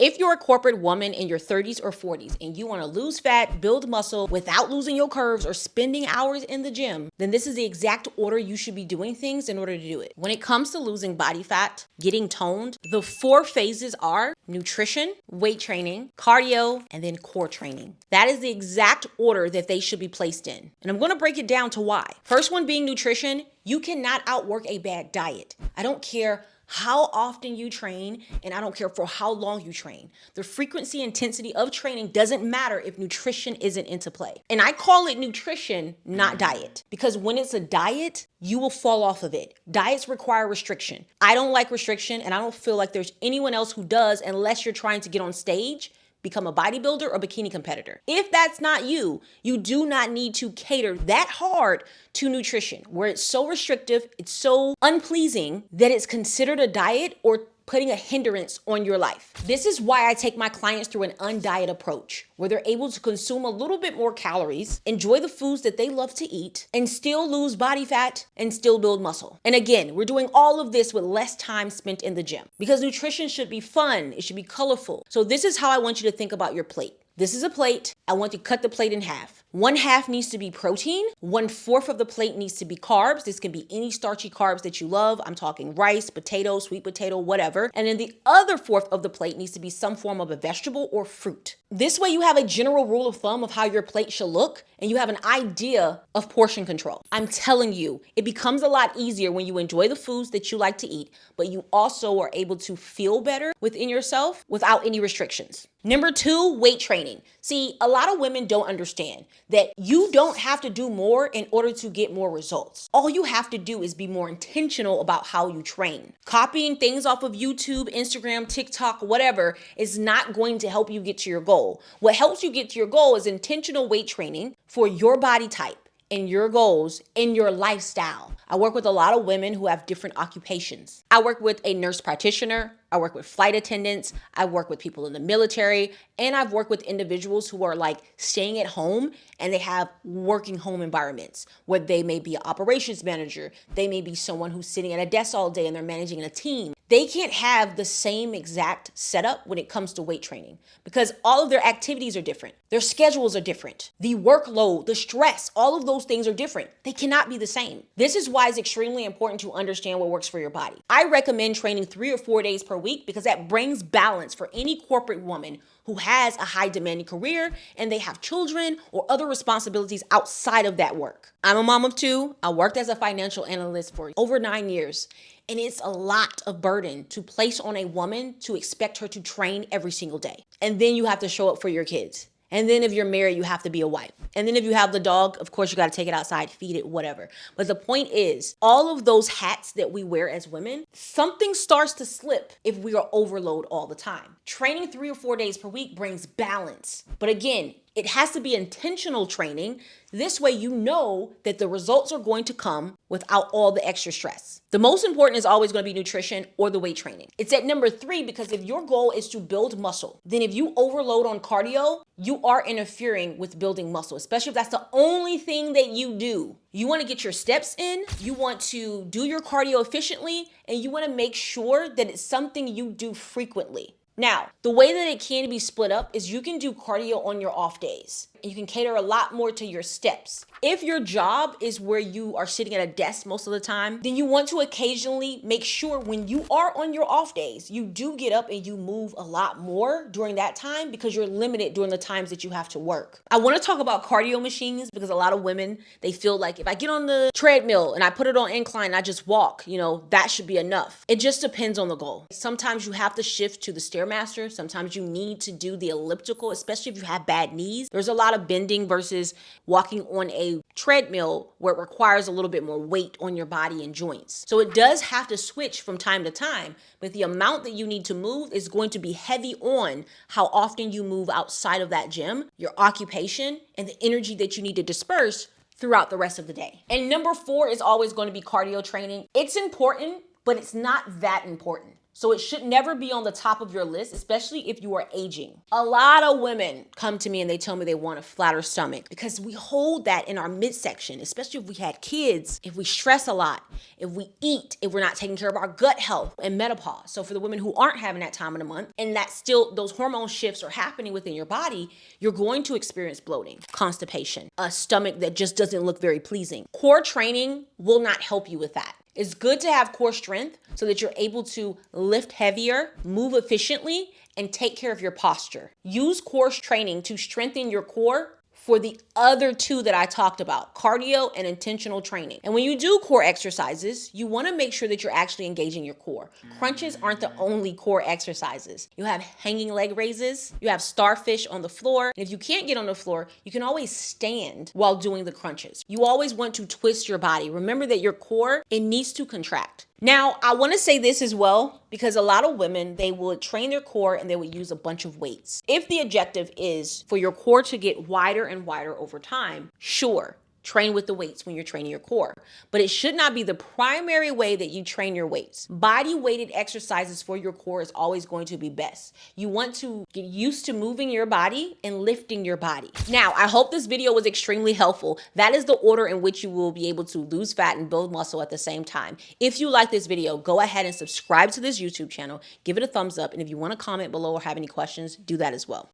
If you're a corporate woman in your 30s or 40s and you want to lose fat, build muscle without losing your curves or spending hours in the gym, then this is the exact order you should be doing things in order to do it. When it comes to losing body fat, getting toned, the 4 phases are nutrition, weight training, cardio, and then core training. That is the exact order that they should be placed in. And I'm going to break it down to why. First one being nutrition. You cannot outwork a bad diet. I don't care how often you train, and I don't care for how long you train. The frequency, intensity of training doesn't matter if nutrition isn't into play. And I call it nutrition, not diet, because when it's a diet, you will fall off of it. Diets require restriction. I don't like restriction, and I don't feel like there's anyone else who does unless you're trying to get on stage, become a bodybuilder or bikini competitor. If that's not you, you do not need to cater that hard to nutrition, where it's so restrictive, it's so unpleasing that it's considered a diet or putting a hindrance on your life. This is why I take my clients through an undiet approach, where they're able to consume a little bit more calories, enjoy the foods that they love to eat, and still lose body fat and still build muscle. And again, we're doing all of this with less time spent in the gym, because nutrition should be fun, it should be colorful. So this is how I want you to think about your plate. This is a plate. I want you to cut the plate in half. 1/2 needs to be protein. 1/4 of the plate needs to be carbs. This can be any starchy carbs that you love. I'm talking rice, potato, sweet potato, whatever. And then the other 1/4 of the plate needs to be some form of a vegetable or fruit. This way you have a general rule of thumb of how your plate should look, and you have an idea of portion control. I'm telling you, it becomes a lot easier when you enjoy the foods that you like to eat, but you also are able to feel better within yourself without any restrictions. Number 2, weight training. See, a lot of women don't understand that you don't have to do more in order to get more results. All you have to do is be more intentional about how you train. Copying things off of YouTube, Instagram, TikTok, whatever, is not going to help you get to your goal. What helps you get to your goal is intentional weight training for your body type and your goals and your lifestyle. I work with a lot of women who have different occupations. I work with a nurse practitioner. I work with flight attendants. I work with people in the military. And I've worked with individuals who are like staying at home and they have working home environments where they may be an operations manager. They may be someone who's sitting at a desk all day and they're managing a team. They can't have the same exact setup when it comes to weight training because all of their activities are different. Their schedules are different. The workload, the stress, all of those things are different. They cannot be the same. This is why it's extremely important to understand what works for your body. I recommend training 3 or 4 days per week because that brings balance for any corporate woman who has a high demanding career and they have children or other responsibilities outside of that work. I'm a mom of 2. I worked as a financial analyst for over 9 years. And it's a lot of burden to place on a woman to expect her to train every single day. And then you have to show up for your kids. And then if you're married, you have to be a wife. And then if you have the dog, of course, you got to take it outside, feed it, whatever. But the point is, all of those hats that we wear as women, something starts to slip if we are overload all the time. Training 3 or 4 days per week brings balance. But again, it has to be intentional training. This way you know that the results are going to come without all the extra stress. The most important is always going to be nutrition or the weight training. It's at number 3 because if your goal is to build muscle, then if you overload on cardio, you are interfering with building muscle, especially if that's the only thing that you do. You want to get your steps in, you want to do your cardio efficiently, and you want to make sure that it's something you do frequently. Now, the way that it can be split up is you can do cardio on your off days. You can cater a lot more to your steps. If your job is where you are sitting at a desk most of the time, then you want to occasionally make sure when you are on your off days, you do get up and you move a lot more during that time because you're limited during the times that you have to work. I want to talk about cardio machines because a lot of women, they feel like if I get on the treadmill and I put it on incline and I just walk, that should be enough. It just depends on the goal. Sometimes you have to shift to the Stairmaster. Sometimes you need to do the elliptical, especially if you have bad knees. There's a lot of bending versus walking on a treadmill where it requires a little bit more weight on your body and joints. So it does have to switch from time to time, but the amount that you need to move is going to be heavy on how often you move outside of that gym, your occupation, and the energy that you need to disperse throughout the rest of the day. And number 4 is always going to be cardio training. It's important, but it's not that important. So it should never be on the top of your list, especially if you are aging. A lot of women come to me and they tell me they want a flatter stomach because we hold that in our midsection, especially if we had kids, if we stress a lot, if we eat, if we're not taking care of our gut health and menopause. So for the women who aren't having that time of the month and that still those hormone shifts are happening within your body, you're going to experience bloating, constipation, a stomach that just doesn't look very pleasing. Core training will not help you with that. It's good to have core strength so that you're able to lift heavier, move efficiently, and take care of your posture. Use core training to strengthen your core for the other two that I talked about, cardio and intentional training. And when you do core exercises, you want to make sure that you're actually engaging your core. Crunches aren't the only core exercises. You have hanging leg raises, you have starfish on the floor. And if you can't get on the floor, you can always stand while doing the crunches. You always want to twist your body. Remember that your core, it needs to contract. Now, I want to say this as well, because a lot of women, they would train their core and they would use a bunch of weights. If the objective is for your core to get wider and wider over time, sure, train with the weights when you're training your core. But it should not be the primary way that you train your weights. Body weighted exercises for your core is always going to be best. You want to get used to moving your body and lifting your body. Now, I hope this video was extremely helpful. That is the order in which you will be able to lose fat and build muscle at the same time. If you like this video, go ahead and subscribe to this YouTube channel, give it a thumbs up, and if you want to comment below or have any questions, do that as well.